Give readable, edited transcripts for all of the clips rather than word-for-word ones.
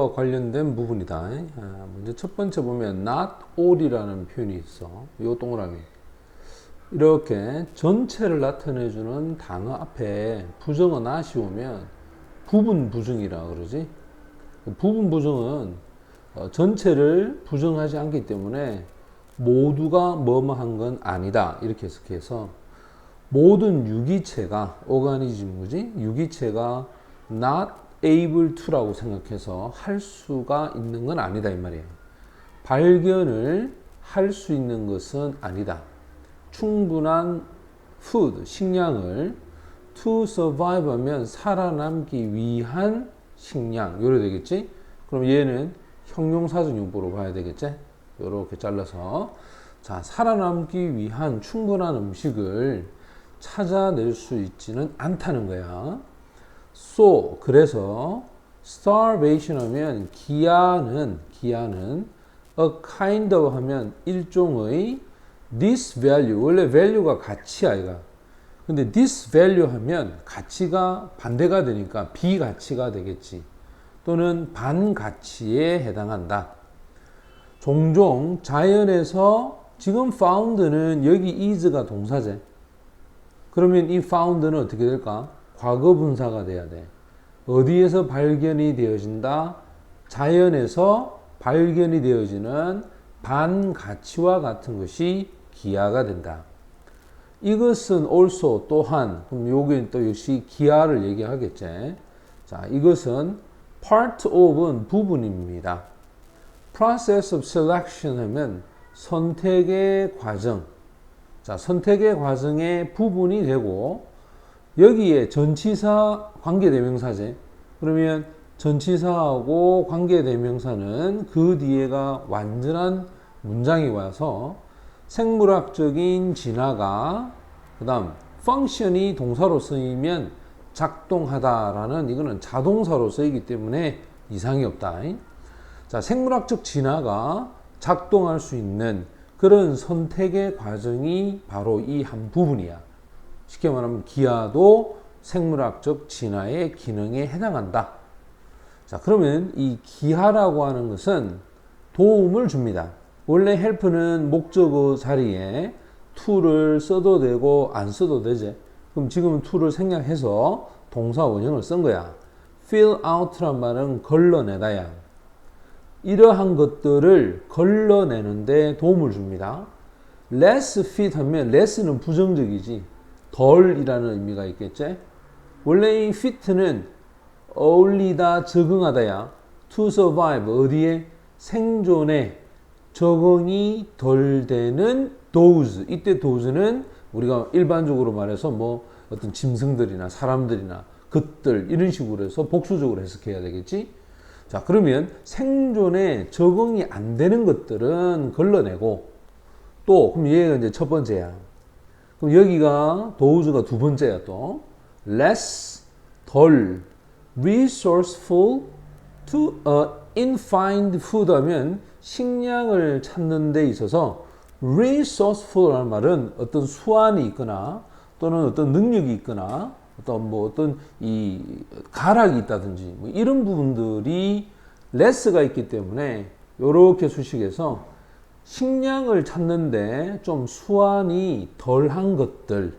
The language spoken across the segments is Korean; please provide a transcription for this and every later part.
관련된 부분이다. 먼저 첫 번째 보면 not all이라는 표현이 있어. 요 동그라미. 이렇게 전체를 나타내주는 단어 앞에 부정어 not이 오면 부분 부정이라 그러지. 부분 부정은 전체를 부정하지 않기 때문에 모두가 뭐뭐 한 건 아니다. 이렇게 해석해서 모든 유기체가 오가니즘이지 유기체가 not able to라고 생각해서 할 수가 있는 건 아니다 이 말이에요. 발견을 할 수 있는 것은 아니다. 충분한 food, 식량을 to survive 하면 살아남기 위한 식량 요래 되겠지? 그럼 얘는 형용사적용법으로 봐야 되겠지? 요렇게 잘라서 자 살아남기 위한 충분한 음식을 찾아낼 수 있지는 않다는 거야. So 그래서 starvation 하면 기아는 a kind of 하면 일종의 this value 원래 value가 가치야 이가. 근데 this value 하면 가치가 반대가 되니까 비가치가 되겠지. 또는 반가치에 해당한다. 종종 자연에서 지금 found는 여기 is가 동사제. 그러면 이 found는 어떻게 될까? 과거 분사가 돼야 돼. 어디에서 발견이 되어진다? 자연에서 발견이 되어지는 반가치와 같은 것이 기하가 된다. 이것은 also 또한 그럼 여기는 또 역시 기하를 얘기하겠지. 자, 이것은 part of은 부분입니다. process of selection 하면 선택의 과정. 자, 선택의 과정의 부분이 되고 여기에 전치사 관계대명사제. 그러면 전치사하고 관계대명사는 그 뒤에가 완전한 문장이 와서 생물학적인 진화가 그 다음 function이 동사로 쓰이면 작동하다라는 이거는 자동사로 쓰이기 때문에 이상이 없다. 자, 생물학적 진화가 작동할 수 있는 그런 선택의 과정이 바로 이 한 부분이야. 쉽게 말하면 기하도 생물학적 진화의 기능에 해당한다. 자, 그러면 이 기하라고 하는 것은 도움을 줍니다. 원래 help는 목적어 자리에 to를 써도 되고 안 써도 되지. 그럼 지금은 to를 생략해서 동사 원형을 쓴 거야. fill out란 말은 걸러내다야. 이러한 것들을 걸러내는데 도움을 줍니다. less fit 하면 less는 부정적이지. 덜이라는 의미가 있겠지. 원래 이 fit는 어울리다, 적응하다야. to survive 어디에 생존에 적응이 덜 되는 those. 이때 those는 우리가 일반적으로 말해서 뭐 어떤 짐승들이나 사람들이나 것들 이런 식으로 해서 복수적으로 해석해야 되겠지. 자, 그러면 생존에 적응이 안 되는 것들은 걸러내고 또 그럼 얘가 이제 첫 번째야. 그럼 여기가 those가 두 번째야 또. less 덜 resourceful to find food 하면 식량을 찾는 데 있어서 resourceful이라는 말은 어떤 수완이 있거나 또는 어떤 능력이 있거나 어떤 이 가락이 있다든지 뭐 이런 부분들이 less가 있기 때문에 이렇게 수식해서 식량을 찾는데 좀 수완이 덜한 것들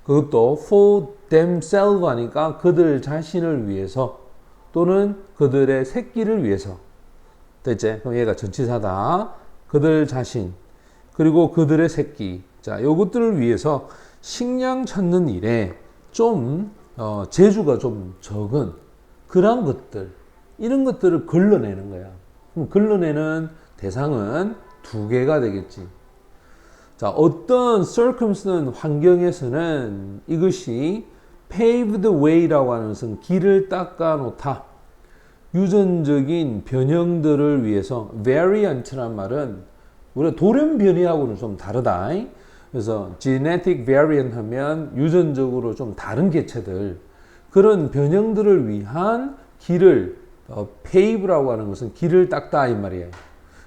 그것도 for themselves 하니까 그들 자신을 위해서 또는 그들의 새끼를 위해서 됐지? 그럼 얘가 전치사다. 그들 자신 그리고 그들의 새끼 자 요것들을 위해서 식량 찾는 일에 좀 재주가 좀 적은 그런 것들 이런 것들을 걸러내는 거야. 그럼 걸러내는 대상은 두 개가 되겠지. 자, 어떤 circumstance 환경에서는 이것이 paved way라고 하는 것은 길을 닦아 놓다. 유전적인 변형들을 위해서 variant란 말은 우리가 돌연변이하고는 좀 다르다. 그래서 genetic variant 하면 유전적으로 좀 다른 개체들 그런 변형들을 위한 길을 pave라고 하는 것은 길을 닦다 이 말이에요.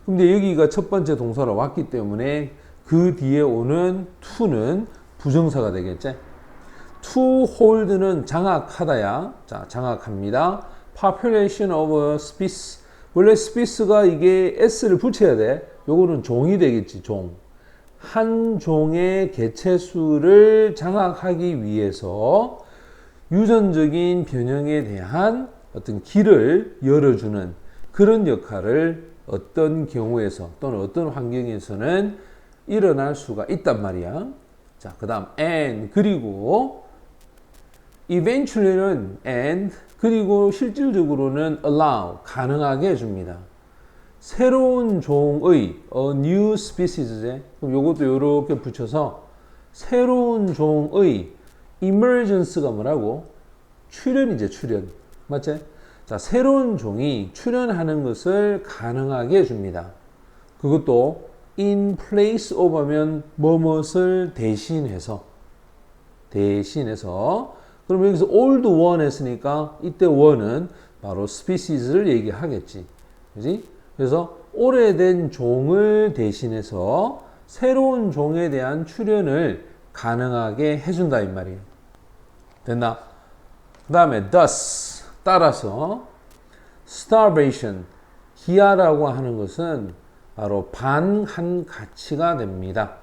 근데 여기가 첫 번째 동사로 왔기 때문에 그 뒤에 오는 to는 부정사가 되겠지. to hold는 장악하다야. 자, 장악합니다. population of a species. 원래 species,가 이게 s를 붙여야 돼. 요거는 종이 되겠지, 종. 한 종의 개체수를 장악하기 위해서 유전적인 변형에 대한 어떤 길을 열어주는 그런 역할을 어떤 경우에서 또는 어떤 환경에서는 일어날 수가 있단 말이야. 자, 그 다음 and 그리고 eventually는 and 그리고 실질적으로는 allow 가능하게 해줍니다. 새로운 종의 a new species에 그럼 요것도 요렇게 붙여서 새로운 종의 emergence가 뭐라고? 출현이죠, 출현. 맞지? 자, 새로운 종이 출현하는 것을 가능하게 해줍니다. 그것도 in place of 하면 뭐뭇을 대신해서 그럼 여기서 old one 했으니까 이때 one은 바로 species를 얘기하겠지. 그지? 그래서 오래된 종을 대신해서 새로운 종에 대한 출현을 가능하게 해준다 이 말이에요. 됐나? 그 다음에 thus 따라서 starvation 기아라고 하는 것은 바로 반한 가치가 됩니다.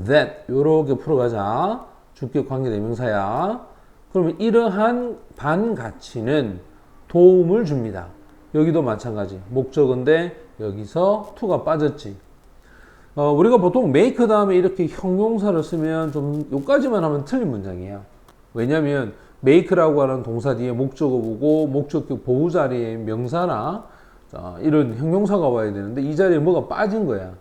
that 요렇게 풀어가자. 주격 관계대명사야. 그러면 이러한 반가치는 도움을 줍니다. 여기도 마찬가지. 목적어인데 여기서 to가 빠졌지. 우리가 보통 make 다음에 이렇게 형용사를 쓰면 좀 요까지만 하면 틀린 문장이에요. 왜냐하면 make라고 하는 동사 뒤에 목적어 보고 목적격 보호 자리에 명사나 자, 이런 형용사가 와야 되는데 이 자리에 뭐가 빠진 거야.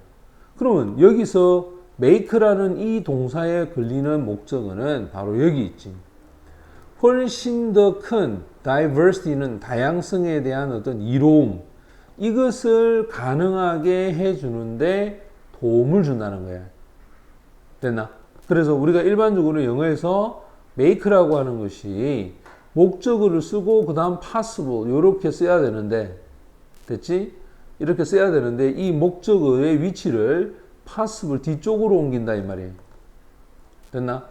그러면 여기서 make라는 이 동사에 걸리는 목적어는 바로 여기 있지. 훨씬 더 큰 diversity는 다양성에 대한 어떤 이로움 이것을 가능하게 해주는데 도움을 준다는 거야. 됐나? 그래서 우리가 일반적으로 영어에서 make라고 하는 것이 목적어를 쓰고 그 다음 possible 이렇게 써야 되는데 됐지? 이렇게 써야 되는데 이 목적어의 위치를 possible 뒤쪽으로 옮긴다 이 말이에요. 됐나?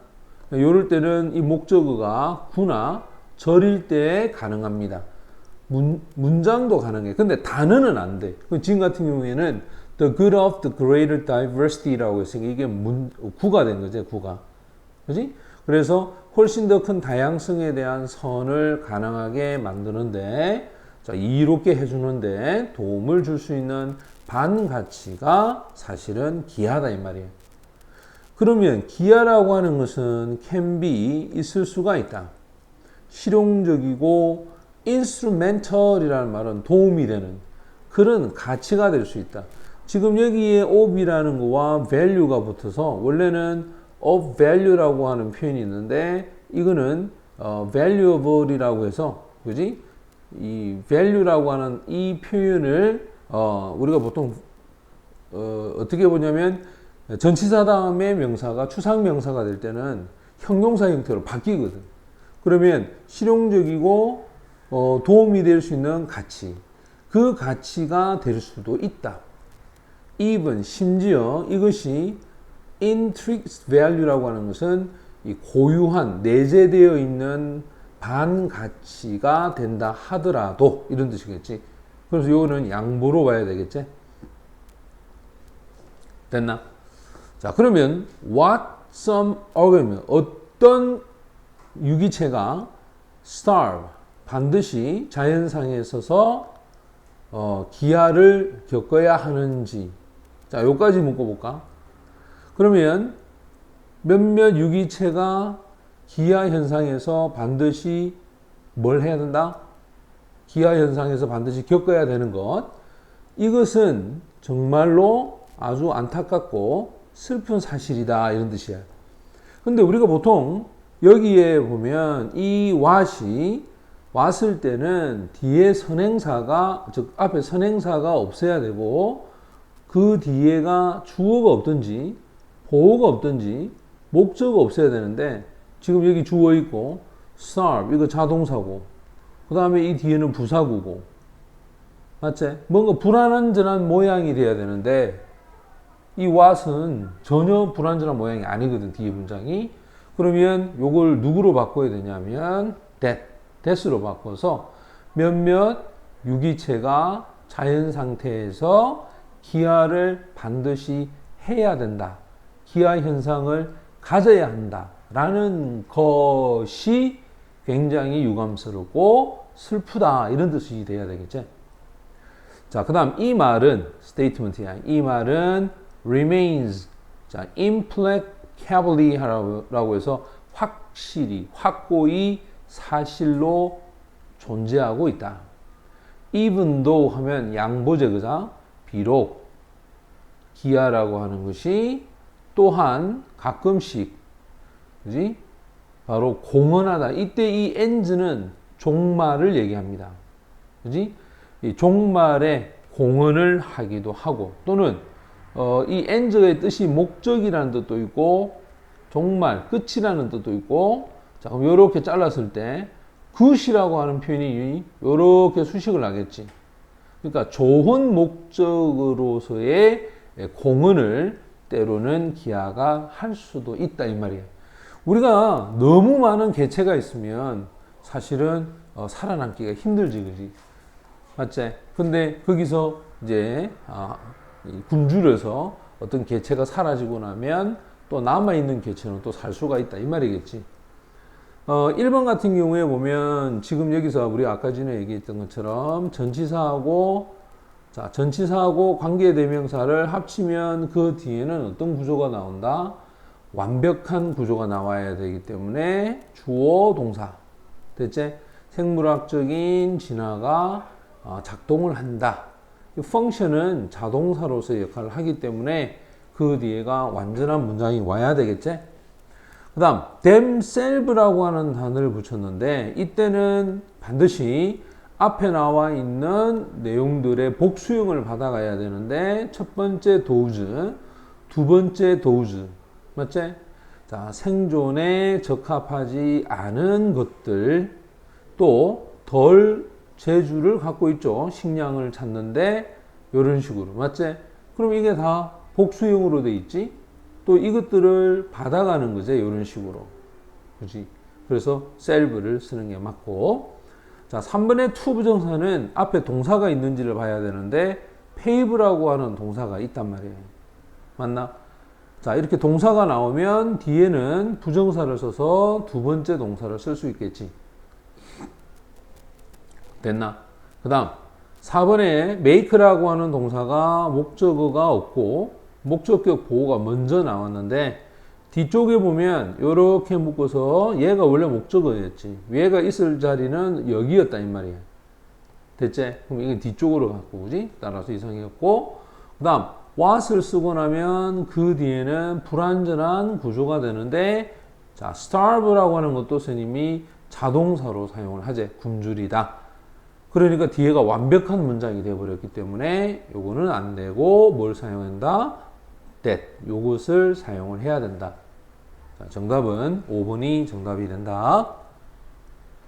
이럴 때는 이 목적어가 구나 절일 때 가능합니다. 문장도 가능해. 근데 단어는 안 돼. 지금 같은 경우에는 the good of the greater diversity라고 했으니까 이게 구가 된 거지, 구가. 그지? 그래서 훨씬 더 큰 다양성에 대한 선을 가능하게 만드는데, 자, 이롭게 해주는데 도움을 줄 수 있는 반가치가 사실은 기하다, 이 말이에요. 그러면 기하라고 하는 것은 can be 있을 수가 있다. 실용적이고 instrumental이라는 말은 도움이 되는 그런 가치가 될 수 있다. 지금 여기에 of이라는 거와 value가 붙어서 원래는 of value라고 하는 표현이 있는데 이거는 valuable이라고 해서 그지? 이 value라고 하는 이 표현을 우리가 보통 어떻게 보냐면 전치사 다음에 명사가 추상명사가 될 때는 형용사 형태로 바뀌거든. 그러면 실용적이고 도움이 될 수 있는 가치, 그 가치가 될 수도 있다. even 심지어 이것이 intrinsic value라고 하는 것은 이 고유한 내재되어 있는 반가치가 된다 하더라도 이런 뜻이겠지. 그래서 이거는 양보로 봐야 되겠지. 됐나? 자, 그러면 what some organism 어떤 유기체가 starve 반드시 자연상에 있어서 기아를 겪어야 하는지. 자, 여기까지 묶어볼까? 그러면 몇몇 유기체가 기아 현상에서 반드시 뭘 해야 된다? 기아 현상에서 반드시 겪어야 되는 것. 이것은 정말로 아주 안타깝고 슬픈 사실이다 이런 뜻이야. 근데 우리가 보통 여기에 보면 이 what이 왔을 때는 뒤에 선행사가 즉 앞에 선행사가 없어야 되고 그 뒤에가 주어가 없든지 보어가 없든지 목적어가 없어야 되는데 지금 여기 주어 있고 starve 이거 자동사고 그 다음에 이 뒤에는 부사구고 맞지? 뭔가 불완전한 모양이 돼야 되는데 이 what은 전혀 불완전한 모양이 아니거든 뒤에 문장이. 그러면 요걸 누구로 바꿔야 되냐면 that으로 바꿔서 몇몇 유기체가 자연 상태에서 기하를 반드시 해야 된다. 기하 현상을 가져야 한다. 라는 것이 굉장히 유감스럽고 슬프다. 이런 뜻이 돼야 되겠지. 자, 그 다음 이 말은 statement이야. 이 말은 remains. 자, implacably 라고 해서 확실히, 확고히 사실로 존재하고 있다. even though 하면 양보제, 그자? 비록 기하라고 하는 것이 또한 가끔씩, 그지? 바로 공헌하다. 이때 이 end는 종말을 얘기합니다. 그지? 이 종말에 공헌을 하기도 하고, 또는 이 end의 뜻이 목적이라는 뜻도 있고, 종말, 끝이라는 뜻도 있고, 자, 그럼 이렇게 잘랐을 때 굿이라고 하는 표현이 이렇게 수식을 하겠지. 그러니까 좋은 목적으로서의 공헌을 때로는 기하가 할 수도 있다 이 말이에요. 우리가 너무 많은 개체가 있으면 사실은 살아남기가 힘들지, 그지? 맞지? 근데 거기서 이제 굶주려서 어떤 개체가 사라지고 나면 또 남아있는 개체는 또 살 수가 있다 이 말이겠지. 1번 같은 경우에 보면 지금 여기서 우리 아까 전에 얘기했던 것처럼 전치사하고 관계대명사를 합치면 그 뒤에는 어떤 구조가 나온다? 완벽한 구조가 나와야 되기 때문에 주어 동사. 대체 생물학적인 진화가 작동을 한다. 이 펑션은 자동사로서의 역할을 하기 때문에 그 뒤에가 완전한 문장이 와야 되겠지? 그 다음 themselves라고 하는 단어를 붙였는데 이때는 반드시 앞에 나와 있는 내용들의 복수형을 받아가야 되는데 첫 번째 those, 두 번째 those, 맞지? 자, 생존에 적합하지 않은 것들, 또 덜 재주를 갖고 있죠. 식량을 찾는데 이런 식으로, 맞지? 그럼 이게 다 복수형으로 돼 있지? 또 이것들을 받아가는 거죠. 이런 식으로. 그지? 그래서 self를 쓰는 게 맞고. 자, 3번의 to 부정사는 앞에 동사가 있는지를 봐야 되는데 pave라고 하는 동사가 있단 말이에요. 맞나? 자, 이렇게 동사가 나오면 뒤에는 부정사를 써서 두 번째 동사를 쓸 수 있겠지. 됐나? 그 다음 4번에 make라고 하는 동사가 목적어가 없고 목적격 보호가 먼저 나왔는데 뒤쪽에 보면 이렇게 묶어서 얘가 원래 목적어였지. 얘가 있을 자리는 여기였다 이 말이야. 됐지? 그럼 이게 뒤쪽으로 갖고 오지? 따라서 이상이었고, 그 다음 what을 쓰고 나면 그 뒤에는 불완전한 구조가 되는데, 자, starve라고 하는 것도 스님이 자동사로 사용을 하지. 굶주리다. 그러니까 뒤에가 완벽한 문장이 되어버렸기 때문에 요거는 안 되고 뭘 사용한다? that. 요것을 사용을 해야 된다. 자, 정답은 5번이 정답이 된다.